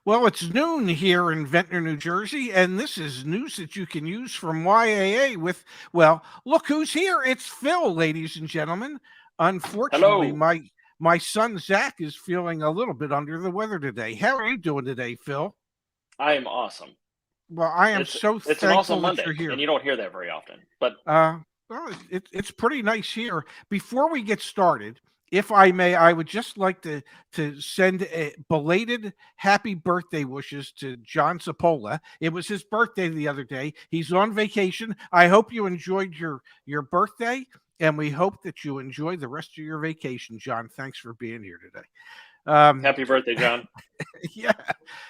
Well, it's noon here in Ventnor, New Jersey, and this is news that you can use from YAA with, well, look who's here. It's Phil, ladies and gentlemen. Unfortunately, Hello. my son Zach is feeling a little bit under the weather today. How are you doing today, Phil? I am awesome. Well, I am It's so it's an awesome thankful that Monday, you're here. and you don't hear that very often. But Uh, well, it's pretty nice here. Before we get started, if I may, I would just like to send a belated happy birthday wishes to John Sapola. It was his birthday the other day. He's on vacation. I hope you enjoyed your birthday, and we hope that you enjoy the rest of your vacation, John. Thanks for being here today. Um, happy birthday, John. yeah,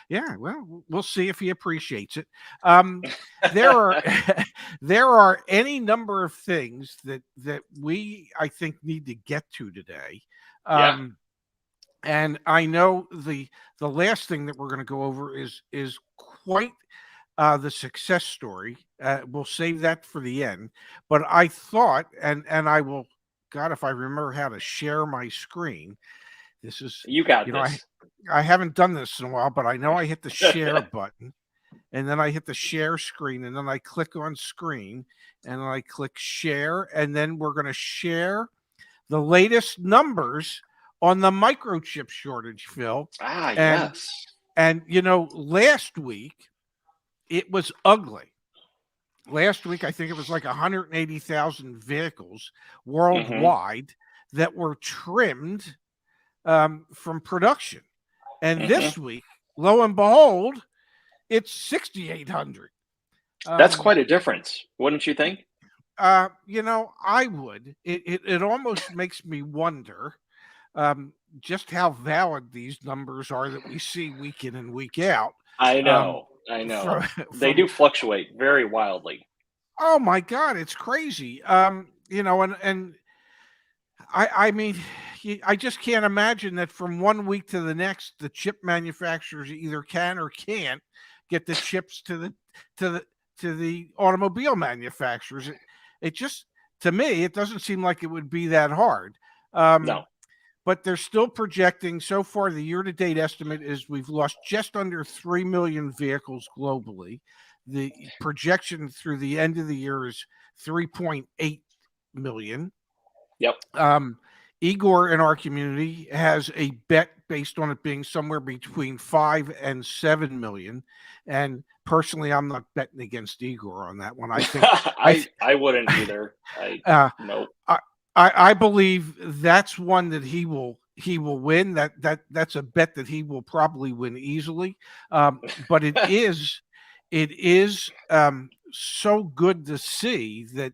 yeah. Well, we'll see if he appreciates it. Um, there are there are any number of things that we I think need to get to today. Yeah. Um, and I know the last thing that we're going to go over is quite the success story. We'll save that for the end. But I thought, and I will, God, if I remember how to share my screen. This is, You got you know, this. I haven't done this in a while, but I know I hit the share button and then I hit the share screen and then I click on screen and then I click share and then we're going to share the latest numbers on the microchip shortage, Phil. And Yes. last week it was ugly. Last week I think it was like 180,000 vehicles hmm worldwide that were trimmed from production. And hmm this week, lo and behold, it's 6,800. That's Um, quite a difference, wouldn't you think? I would. It almost makes me wonder just how valid these numbers are that we see week in and week out. I Um, know. I know. from They from do fluctuate very wildly. oh my God, it's crazy. And I mean, I just can't imagine that from one week to the next, the chip manufacturers either can or can't get the chips to the to the automobile manufacturers. It just to me, it doesn't seem like it would be that hard. No. But they're still projecting so far. The year to date estimate is we've lost just under 3 million vehicles globally. The projection through the end of the year is 3.8 million. Yep. um, Igor in our community has a bet based on it being somewhere between 5 and 7 million. And personally, I'm not betting against Igor on that one. I think I I wouldn't either. I uh, Nope. I, I believe that's one that he will win. That's a bet that he will probably win easily. But it is so good to see that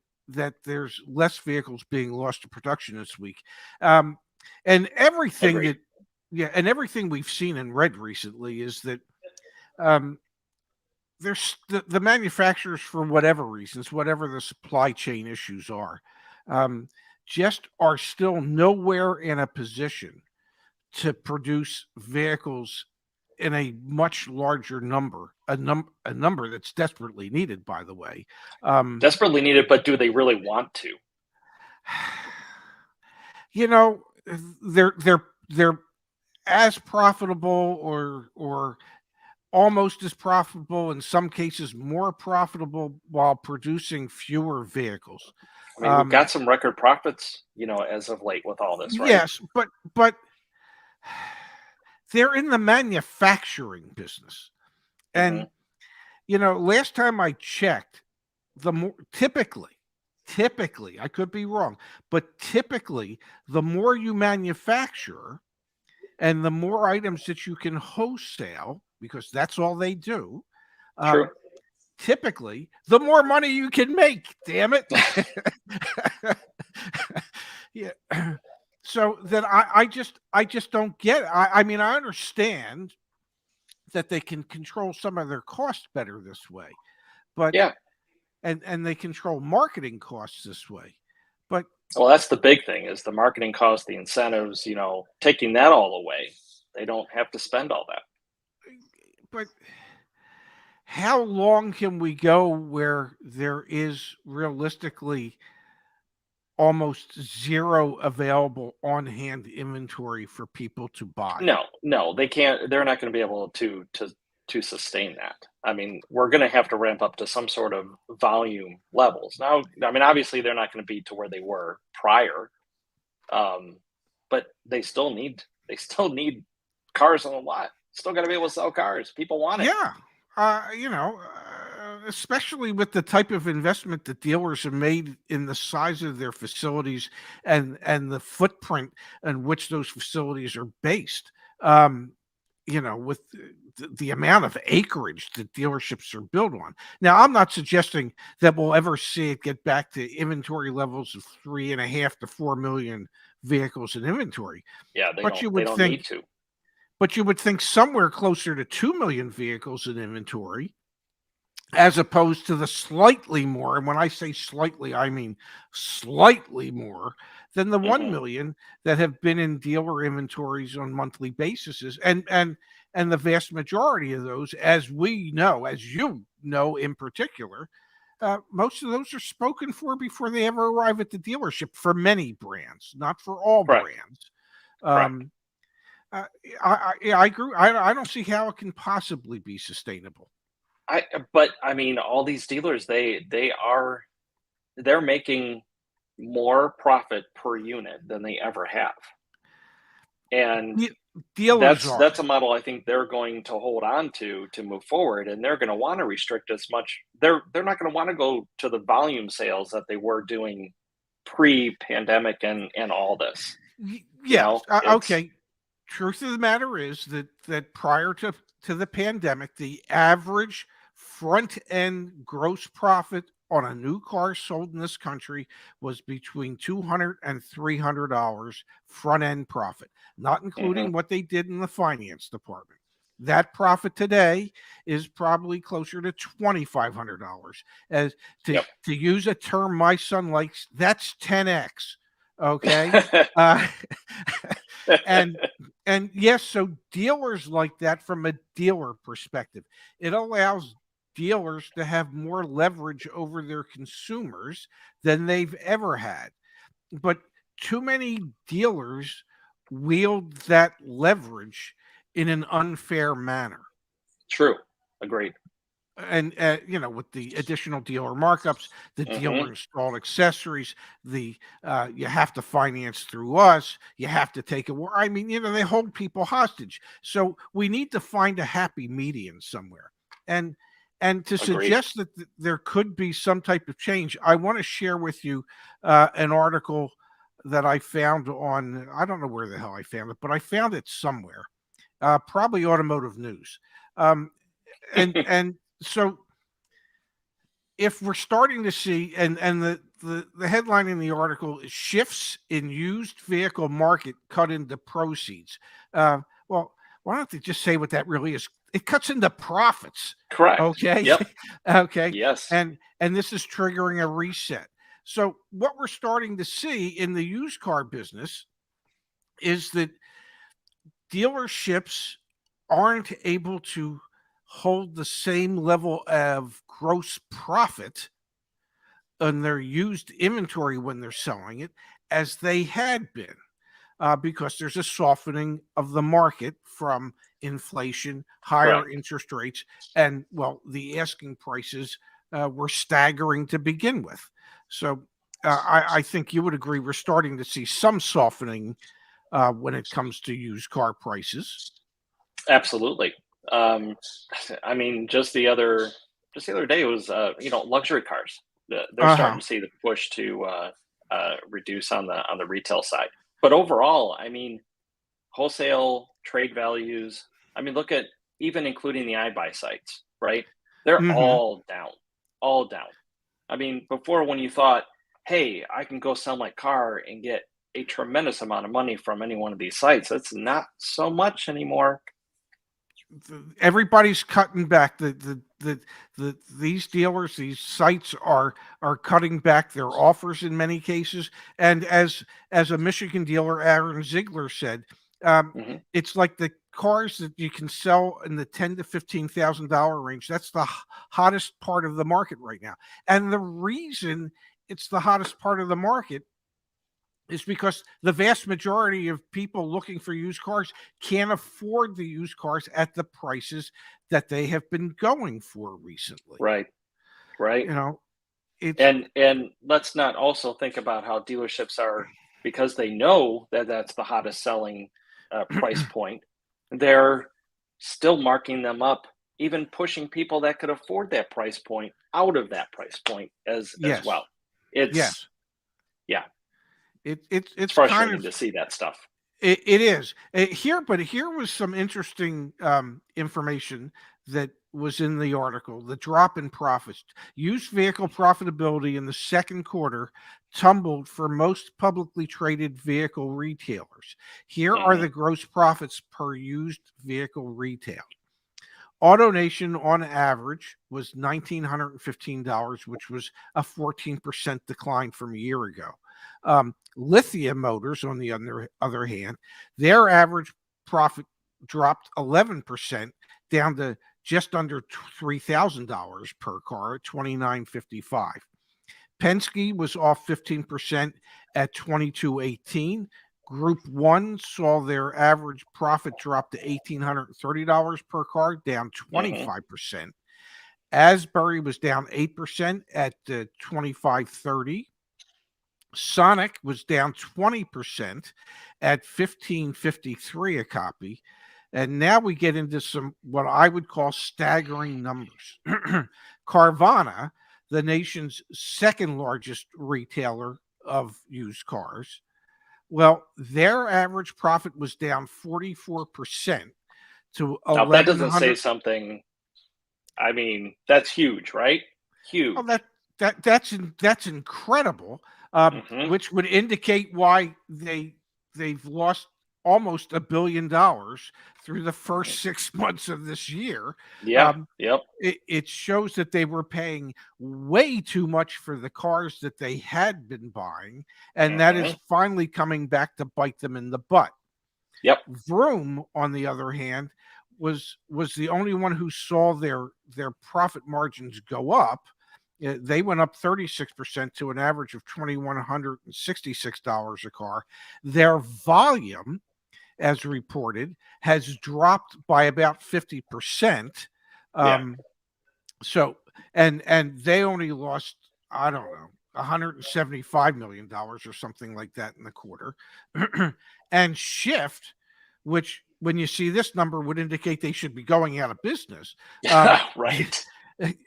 there's less vehicles being lost to production this week. Um, and everything Agreed. that and everything we've seen and read recently is that um, there's the manufacturers, for whatever reasons, whatever the supply chain issues are, um, just are still nowhere in a position to produce vehicles in a much larger number, a number that's desperately needed, by the way. Um, Desperately needed, but do they really want to? you know, they're as profitable or almost as profitable, in some cases more profitable, while producing fewer vehicles. I mean, we've Um, got some record profits, as of late with all this, right? yes, but they're in the manufacturing business. hmm And last time I checked, the more typically, I could be wrong, but typically the more you manufacture and the more items that you can wholesale, because that's all they do, True. um, typically the more money you can make. Damn it. Yeah. So then I just don't get it. I mean, I understand that they can control some of their costs better this way, but Yeah. and they control marketing costs this way. But Well, that's the big thing is the marketing cost, the incentives, taking that all away. They don't have to spend all that. but how long can we go where there is realistically almost zero available on-hand inventory for people to buy. No, they can't. They're not going to be able to sustain that. I mean, we're going to have to ramp up to some sort of volume levels. Now, I mean, obviously, they're not going to be to where they were prior, um, but they still need cars on the lot. Still got to be able to sell cars. People want it. Yeah. Especially with the type of investment that dealers have made in the size of their facilities and the footprint in which those facilities are based. Um, with the amount of acreage that dealerships are built on. Now, I'm not suggesting that we'll ever see it get back to inventory levels of 3.5 to 4 million vehicles in inventory, Yeah, they but don't. you They would don't need think to. but you would think somewhere closer to 2 million vehicles in inventory as opposed to the slightly more, and when I say slightly, I mean slightly more than the 1 Hmm. million that have been in dealer inventories on monthly basis. And the vast majority of those, as we know, as you know in particular, most of those are spoken for before they ever arrive at the dealership for many brands, not for all Correct. brands. Correct. Um, uh, yeah, I agree. I don't see how it can possibly be sustainable. But I mean, all these dealers, they're making more profit per unit than they ever have, and De- Dealers that's are. that's a model I think they're going to hold on to move forward, and they're going to want to restrict as much. They're not going to want to go to the volume sales that they were doing pre-pandemic and all this. You Yes. know, it's Okay. Truth of the matter is that prior to the pandemic, the average front end gross profit on a new car sold in this country was between $200 and $300 front end profit, not mhm, including what they did in the finance department. That profit today is probably closer to $2,500. As yep. to use a term my son likes, that's 10x. Okay. Uh, and and yes, so dealers like that from a dealer perspective, it allows dealers to have more leverage over their consumers than they've ever had. But too many dealers wield that leverage in an unfair manner. True. Agreed. And with the additional dealer markups, the Hmm. dealer installed accessories, the you have to finance through us, you have to take it. I mean, they hold people hostage. So we need to find a happy median somewhere. And to Agreed. suggest that there could be some type of change, I want to share with you an article that I found on, I don't know where the hell I found it, but I found it somewhere, probably Automotive News. Um, and so if we're starting to see, and the headline in the article is shifts in used vehicle market cut into proceeds. Well, why don't they just say what that really is? It cuts into profits. Correct. Okay. Yep. Okay. Yes. And this is triggering a reset. So what we're starting to see in the used car business is that dealerships aren't able to hold the same level of gross profit on their used inventory when they're selling it as they had been, because there's a softening of the market from inflation, higher Correct. interest rates, and well, the asking prices were staggering to begin with. So I think you would agree we're starting to see some softening when it comes to used car prices. Absolutely. Um, I mean, just the other day was luxury cars. They're Uh starting huh. to see the push to reduce on the retail side. But overall, I mean, wholesale trade values. I mean, look at even including the iBuy sites, right? They're Hmm. all down. I mean, before when you thought, hey, I can go sell my car and get a tremendous amount of money from any one of these sites, that's not so much anymore. Everybody's cutting back. These dealers, these sites are cutting back their offers in many cases. And as a Michigan dealer, Aaron Ziegler said, um, Hmm. it's like the cars that you can sell in the $10,000 to $15,000 range. That's the hottest part of the market right now. And the reason it's the hottest part of the market is because the vast majority of people looking for used cars can't afford the used cars at the prices that they have been going for recently. Right. Right. You know, it's And let's not also think about how dealerships are, because they know that that's the hottest selling price point. They're still marking them up, even pushing people that could afford that price point out of that price point as yes, well. It's yes. Yeah, it's It's kind frustrating of to see that stuff. it is here, but here was some interesting information that was in the article. The drop in profits, used vehicle profitability in the second quarter tumbled for most publicly traded vehicle retailers. Here are Hmm. the gross profits per used vehicle retail. AutoNation on average was $1,915, which was a 14% decline from a year ago. Lithium Motors, on the other hand, their average profit dropped 11%, down to just under $3,000 per car at 2,955. Penske was off 15% at 2218. Group One saw their average profit drop to $1,830 per car, down Hmm. 25%. Asbury was down 8% at 2530. Sonic was down 20% at 1553 a copy. And now we get into some what I would call staggering numbers. Carvana, the nation's second largest retailer of used cars, well, their average profit was down 44% to Now, if that doesn't say 1100. something, I mean, that's huge, right? Oh, Huge. that's incredible. Hmm. Which would indicate why they've lost almost $1 billion through the first 6 months of this year. Yeah. Um, Yep. it shows that they were paying way too much for the cars that they had been buying, and that is Hmm. finally coming back to bite them in the butt. Yep. Vroom, on the other hand, was the only one who saw their profit margins go up. They went up 36% to an average of $2,166 a car. Their volume, as reported, has dropped by about 50%. Yeah. Um, so and they only lost, I don't know, $175 million or something like that in the quarter. And Shift, which when you see this number would indicate they should be going out of business. Um, Right.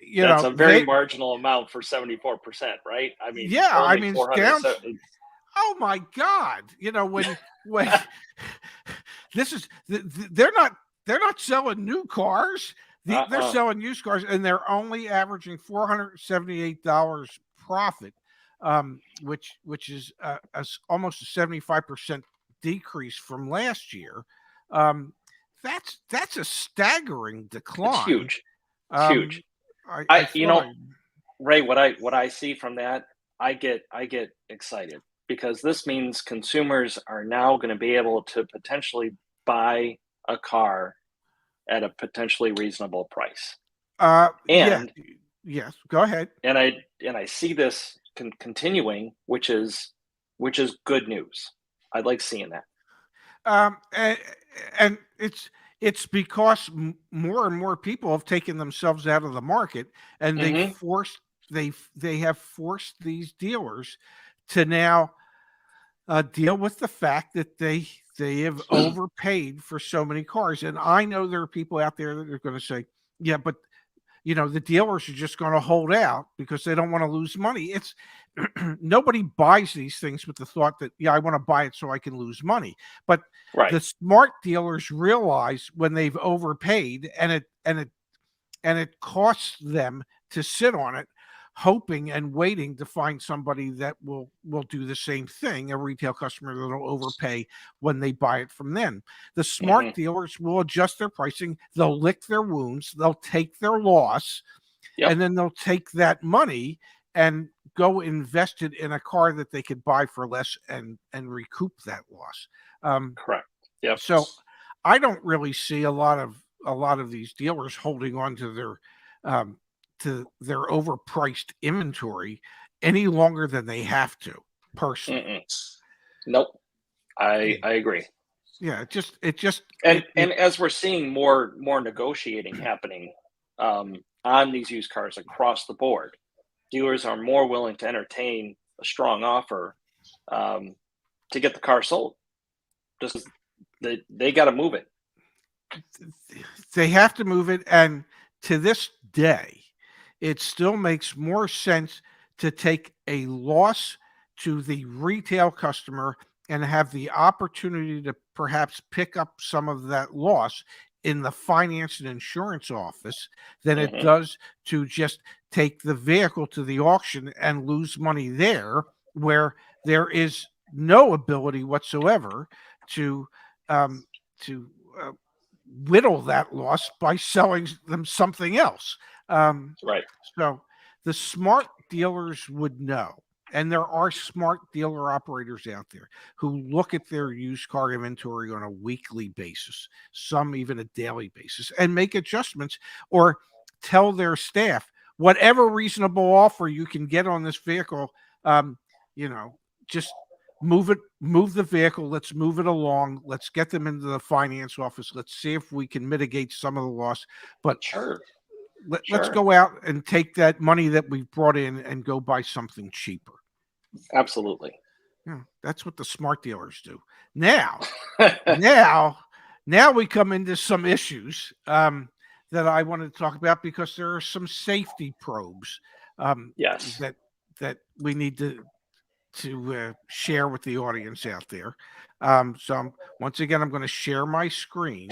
you That's know, a very they marginal amount for 74%, right? I mean, yeah, I only mean, it's down. 470. Oh my God! When this is they're not selling new cars. They're Uh-uh. selling used cars, and they're only averaging $478 profit, which is almost a 75% decrease from last year. Um, that's a staggering It's decline. huge. It's Um, huge. I You thought know, I Ray, what I see from that, I get excited because this means consumers are now going to be able to potentially buy a car at a potentially reasonable price. yeah, And yes. Go ahead. and I see this continuing, which is good news. I like seeing that. Um, and, and it's because more and more people have taken themselves out of the market, and Hmm. they have forced these dealers to now deal with the fact that they have overpaid for so many cars. And I know there are people out there that are going to say, "Yeah, but the dealers are just going to hold out because they don't want to lose money." It's nobody buys these things with the thought that, yeah, I want to buy it so I can lose money. But Right. the smart dealers realize when they've overpaid, and it costs them to sit on it, hoping and waiting to find somebody that will do the same thing, a retail customer that'll overpay when they buy it from them. The Hmm. smart dealers will adjust their pricing, they'll lick their wounds, they'll take their loss, Yep. and then they'll take that money and go invest it in a car that they could buy for less and recoup that loss. um, Correct. Yep. so I don't really see a lot of these dealers holding on um, to their overpriced inventory any longer than they have to, personally. Mm-mm. Nope. I agree. Yeah, And as we're seeing more negotiating happening on these used cars across the board, dealers are more willing to entertain a strong offer um, to get the car sold. Just they got to move it. they have to move it, and to this day, it still makes more sense to take a loss to the retail customer and have the opportunity to perhaps pick up some of that loss in the finance and insurance office than it Hmm. does to just take the vehicle to the auction and lose money there, where there is no ability whatsoever to um, to uh, whittle that loss by selling them something else. Um, Right. so the smart dealers would know. And there are smart dealer operators out there who look at their used car inventory on a weekly basis, some even a daily basis, and make adjustments or tell their staff whatever reasonable offer you can get on this vehicle, um, you know, just move the vehicle, let's move it along, let's get them into the finance office, let's see if we can mitigate some of the loss, but Sure. let's Sure. go out and take that money that we've brought in and go buy something cheaper. Absolutely. Yeah, that's what the smart dealers do. Now, now, now we come into some issues that I wanted to talk about, because there are some safety probes um, Yes. that we need to share with the audience out there. Once again, I'm going to share my screen.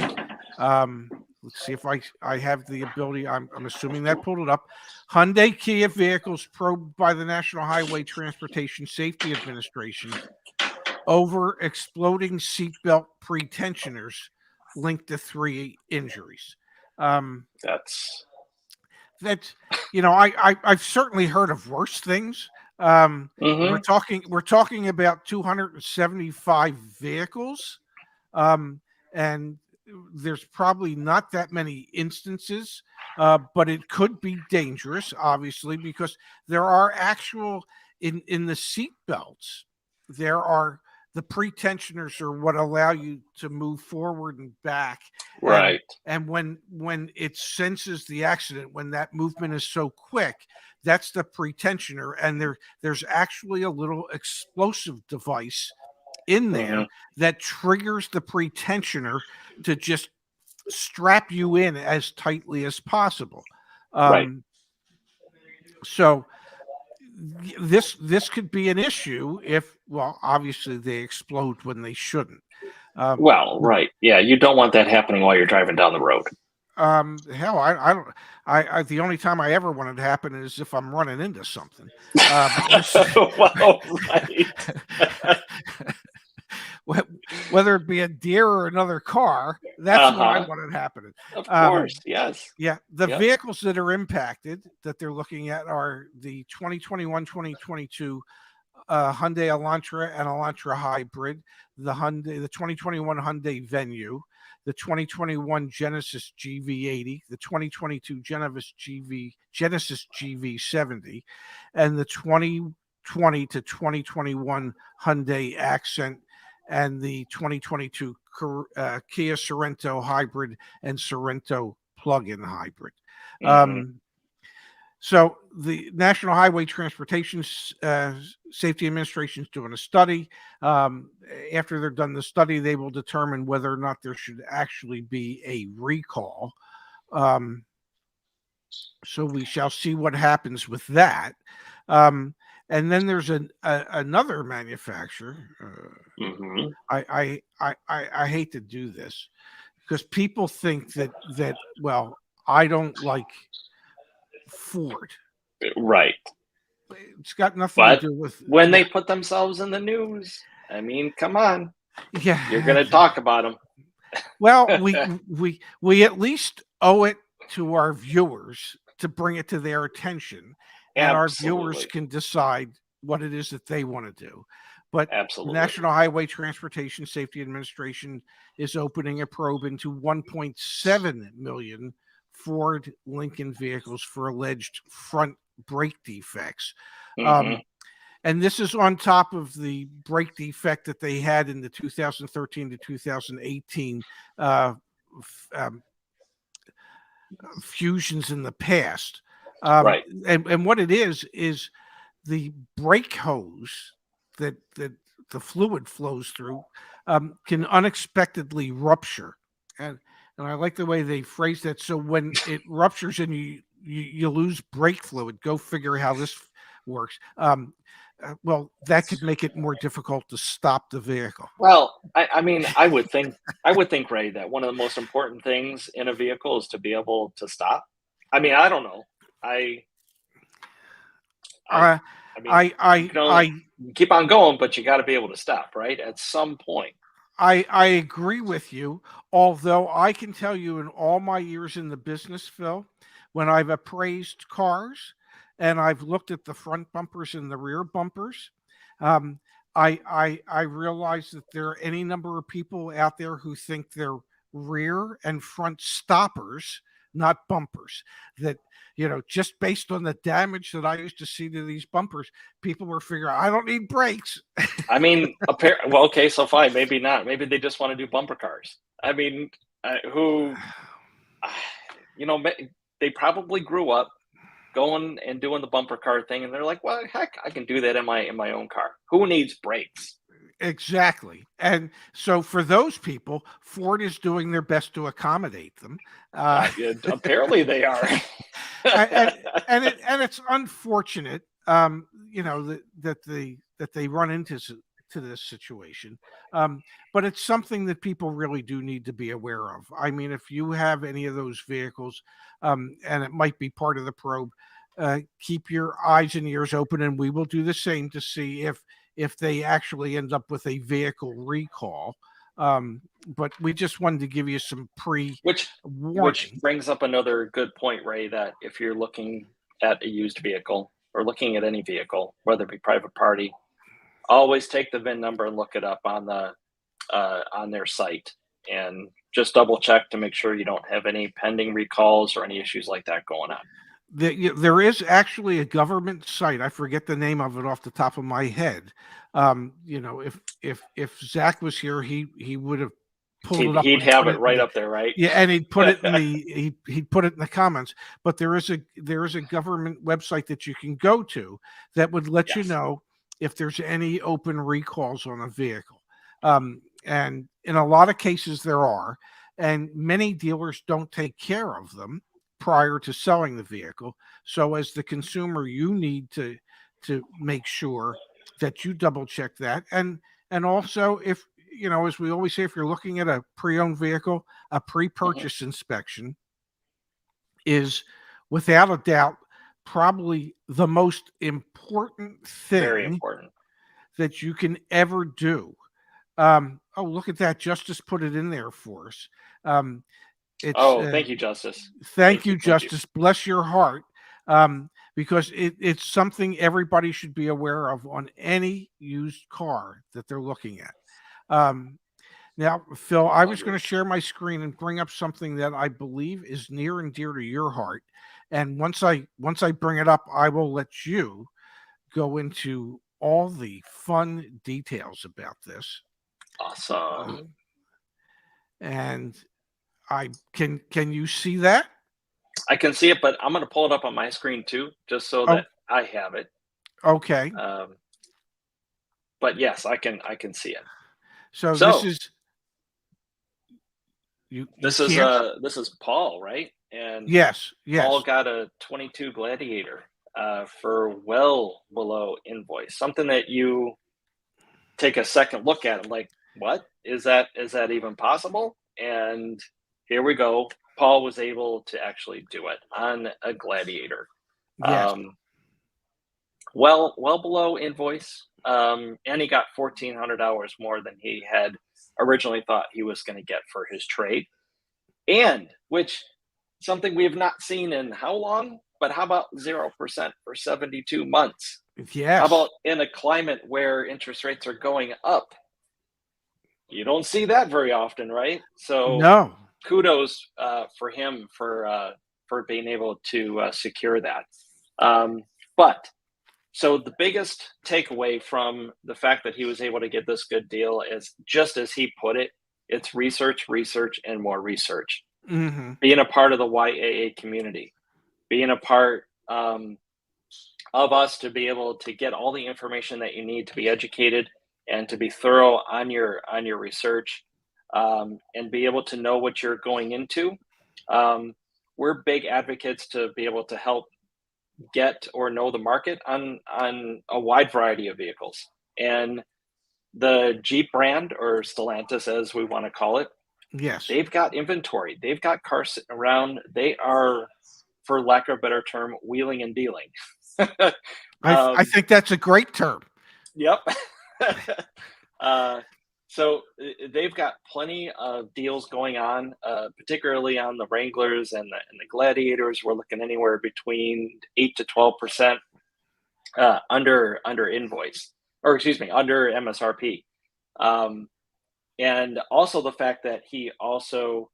Let's see if I have the ability. I'm assuming that pulled it up. Hyundai Kia vehicles probed by the National Highway Transportation Safety Administration over exploding seatbelt pretensioners linked to 3 injuries. Um, That's that's I've certainly heard of worse things. Um, hmm we're talking about 275 vehicles, and there's probably not that many instances, but it could be dangerous, obviously, because there are actual in the seat belts. There are the pretensioners are what allow you to move forward and back, and right. when it senses the accident, when that movement is so quick, that's the pretensioner, and there's actually a little explosive device in there Hmm. that triggers the pretensioner to just strap you in as tightly as possible. Right. Um, so this could be an issue if, well, obviously they explode when they shouldn't. Um, Well, right. Yeah, you don't want that happening while you're driving down the road. hell, I don't. The only time I ever want it to happen is if I'm running into something. Well, right. Whether it be a deer or another car, that's when I Uh-huh. want it happening. Of Um, course. Yes. yeah, the Yep. vehicles that are impacted that they're looking at are the 2021-2022 Hyundai Elantra and Elantra Hybrid, the 2021 Hyundai Venue, the 2021 Genesis GV80, the 2022 Genesis GV70, and the 2020 to 2021 Hyundai Accent, and the 2022 Kia Sorento Hybrid and Sorento plug-in hybrid. Hmm. So the National Highway Transportation Safety Administration is doing a study. After they're done the study, they will determine whether or not there should actually be a recall. Um, so we shall see what happens with that. Um, and then there's another manufacturer. Hmm. I hate to do this because people think that well, I don't like Ford. Right. It's got nothing to But do with, when yeah, they put themselves in the news, I mean, come on, you're yeah. going to talk about them. Well, we at least owe it to our viewers to bring it to their attention, and our viewers Absolutely. can decide what it is that they want to do. But the Absolutely. National Highway Transportation Safety Administration is opening a probe into 1.7 million Ford Lincoln vehicles for alleged front brake defects. Hmm. Um, And this is on top of the brake defect that they had in the 2013 to 2018 uh, um, fusions in the past. Right. And what it is the brake hose that the fluid flows through can unexpectedly rupture, and I like the way they phrase that. So when it ruptures and you lose brake fluid, go figure how this works. Well, that could make it more difficult to stop the vehicle. Well, I mean, I would think, Ray, that one of the most important things in a vehicle is to be able to stop. I mean, I don't know. I I Uh, I mean, I you I can only I keep on going, but you got to be able to stop, right? At some point. I agree with you, although I can tell you in all my years in the business, Phil, when I've appraised cars and I've looked at the front bumpers and the rear bumpers, um, I realize that there are any number of people out there who think they're rear and front stoppers, not bumpers. That just based on the damage that I used to see to these bumpers, people were figuring I don't need brakes. I mean, well, okay, so fine, maybe not. Maybe they just want to do bumper cars. I mean, who, they probably grew up going and doing the bumper car thing, and they're like, "Well, heck, I can do that in my own car. Who needs brakes?" Exactly. And so for those people, Ford is doing their best to accommodate them. Uh, Yeah, apparently they are. and it's unfortunate, that they run into to this situation. But it's something that people really do need to be aware of. I mean, if you have any of those vehicles, and it might be part of the probe, keep your eyes and ears open, and we will do the same to see if they actually end up with a vehicle recall. But we just wanted to give you some Which pre-warning. brings up another good point, Ray, that if you're looking at a used vehicle or looking at any vehicle, whether it be private party, always take the VIN number and look it up on their site, and just double check to make sure you don't have any pending recalls or any issues like that going on. There is actually a government site. I forget the name of it off the top of my head. If Zach was here, he would have pulled it He'd, up he'd and have put it it in right the up there, right? yeah, and he'd put it in the comments. But there is a government website that you can go to that would let you Yes. know if there's any open recalls on a vehicle. And in a lot of cases there are, and many dealers don't take care of them prior to selling the vehicle. So as the consumer, you need to make sure that you double check that. And also, if as we always say, if you're looking at a pre-owned vehicle, a Hmm. pre-purchase inspection is without a doubt probably the most important Very thing important. that you can ever do. Oh, look at that! Justice put it in there for us. Um, it's Oh, thank you, Justice. Thank Thank you, you. Thank you. Justice. Bless your heart. Because it's something everybody should be aware of on any used car that they're looking at. Um, Now, Phil, I was going Agreed. to share my screen and bring up something that I believe is near and dear to your heart. And once I bring it up, I will let you go into all the fun details about this. Awesome. Uh, and I can you see that? I can see it, but I'm going to pull it up on my screen too, just so Oh, that I have it. okay. Um, but yes, I can see it. So this So is you this is can't. this is Paul, right? And Yes, Paul yes, got a 22 Gladiator for well below invoice. Something that you take a second look at and like, what is that even possible? And here we go. Paul was able to actually do it on a Gladiator. yes, Um, well below invoice, and he got $1,400 more than he had originally thought he was going to get for his trade, and which something we have not seen in how long? But how about 0% for 72 months? How yes. about in a climate where interest rates are going up? You don't see that very often, right? So No. kudos for him for being able to secure that. But So the biggest takeaway from the fact that he was able to get this good deal is, just as he put it, it's research, research, and more research. Hmm. Being a part of the YAA community, being a part of us to be able to get all the information that you need to be educated and to be thorough on your research, and be able to know what you're going into. Um, we're big advocates to be able to help get or know the market on a wide variety of vehicles. And the Jeep brand, or Stellantis as we want to call it, Yes. they've got inventory. They've got cars sitting around. They are, for lack of a better term, wheeling and dealing. I um, think that's a great term. yep. uh, so they've got plenty of deals going on, particularly on the Wranglers and the Gladiators. We're looking anywhere between 8 to 12% under invoice, or excuse me, under MSRP. Um, and also the fact that he also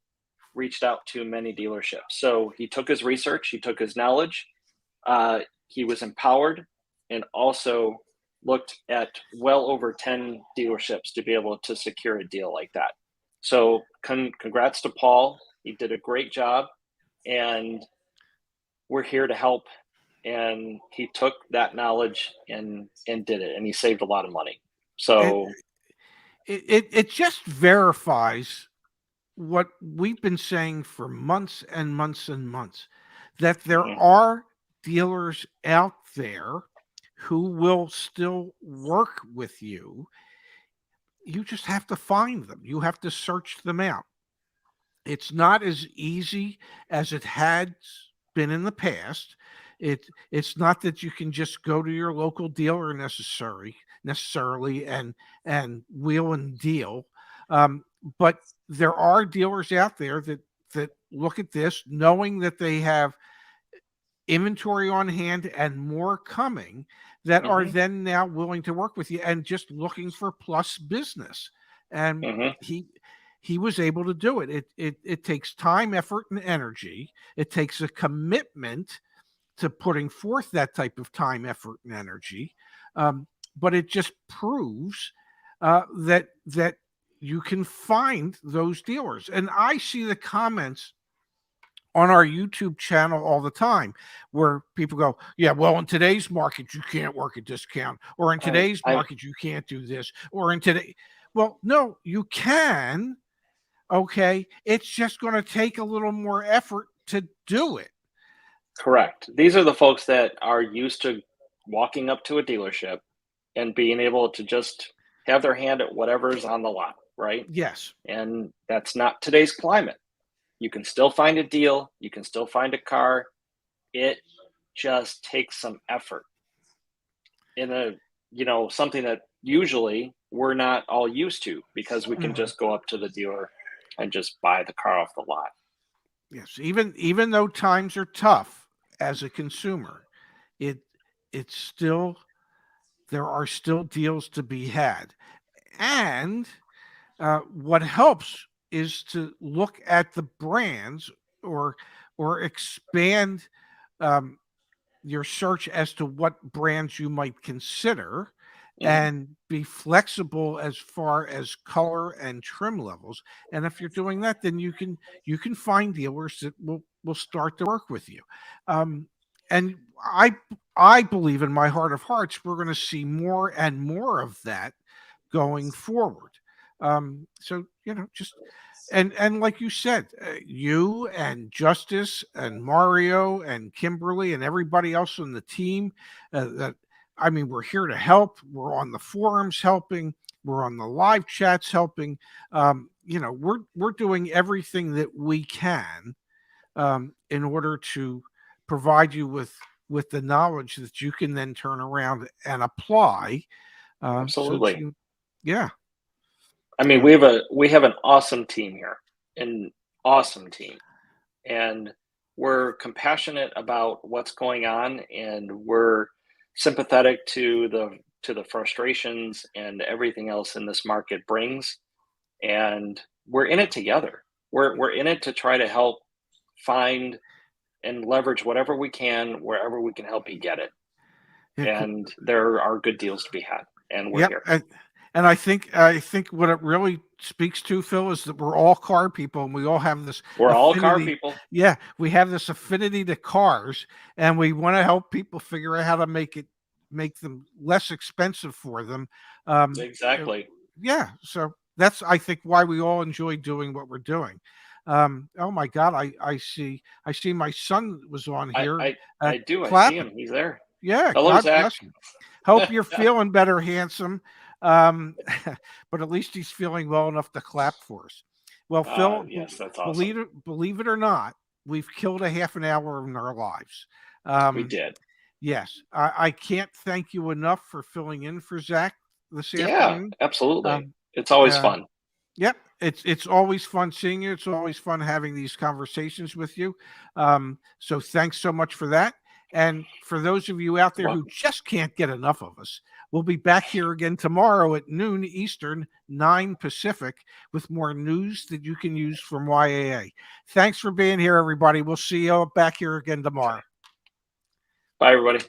reached out to many dealerships. So he took his research, he took his knowledge, he was empowered, and also looked at well over 10 dealerships to be able to secure a deal like that. So congrats to Paul. He did a great job, and we're here to help. And he took that knowledge and did it, and he saved a lot of money. It So it just verifies what we've been saying for months and months and months, that there mhm, are dealers out there who will still work with you. You just have to find them. You have to search them out. It's not as easy as it had been in the past. It's not that you can just go to your local dealer necessarily and wheel and deal. But there are dealers out there that look at this, knowing that they have inventory on hand and more coming, that are mhm, then now willing to work with you and just looking for plus business. And mhm, he was able to do it. It takes time, effort, and energy. It takes a commitment to putting forth that type of time, effort, and energy. But it just proves that you can find those dealers. And I see the comments on our YouTube channel all the time where people go, yeah, well, in today's market, you can't work a discount, or in today's I market, you can't do this, or in today. Well, no, you can. Okay. It's just going to take a little more effort to do it. correct. These are the folks that are used to walking up to a dealership and being able to just have their hand at whatever's on the lot, right? Yes. And that's not today's climate. You can still find a deal, you can still find a car. It just takes some effort in a, something that usually we're not all used to, because we can Mhm. just go up to the dealer and just buy the car off the lot. Yes. Even though times are tough as a consumer, it it's still there are still deals to be had. And what helps is to look at the brands or expand um, your search as to what brands you might consider, Mhm, and be flexible as far as color and trim levels. And if you're doing that, then you can find dealers that will start to work with you. um, and I believe in my heart of hearts we're going to see more and more of that going forward. So just and like you said, you and Justice and Mario and Kimberly and everybody else on the team, that I mean, we're here to help. We're on the forums helping. We're on the live chats helping. We're doing everything that we can in order to provide you with the knowledge that you can then turn around and apply. So that absolutely. you, yeah. I mean, Uh, we have an awesome team here, an awesome team, and we're compassionate about what's going on, and we're sympathetic to the frustrations and everything else in this market brings, and we're in it together. We're in it to try to help find and leverage whatever we can wherever we can help you get it. Yeah, and there are good deals to be had, and we're yep, here. and I think what it really speaks to, Phil, is that we're all car people and we all have this We're all car affinity. people. Yeah, we have this affinity to cars, and we want to help people figure out how to make them less expensive for them. Uh, Exactly. yeah, so that's I think why we all enjoy doing what we're doing. Oh my God, I see my son was on I here I uh, I do. I see clapping. him. He's there. Yeah, Hello, God Zach. bless him. Hope you're feeling better, handsome. Um, but at least he's feeling well enough to clap for us. Well, Phil, Yes, that's awesome. believe it or not, we've killed a half an hour in our lives. We Um, did. yes, I can't thank you enough for filling in for Zach this Yeah, afternoon. absolutely. Um, It's always uh, fun. Yep, it's always fun seeing you. It's always fun having these conversations with you. So thanks so much for that. And for those of you out there who Welcome. just can't get enough of us, we'll be back here again tomorrow at noon Eastern, 9 Pacific, with more news that you can use from YAA. Thanks for being here, everybody. We'll see you back here again tomorrow. Bye, everybody.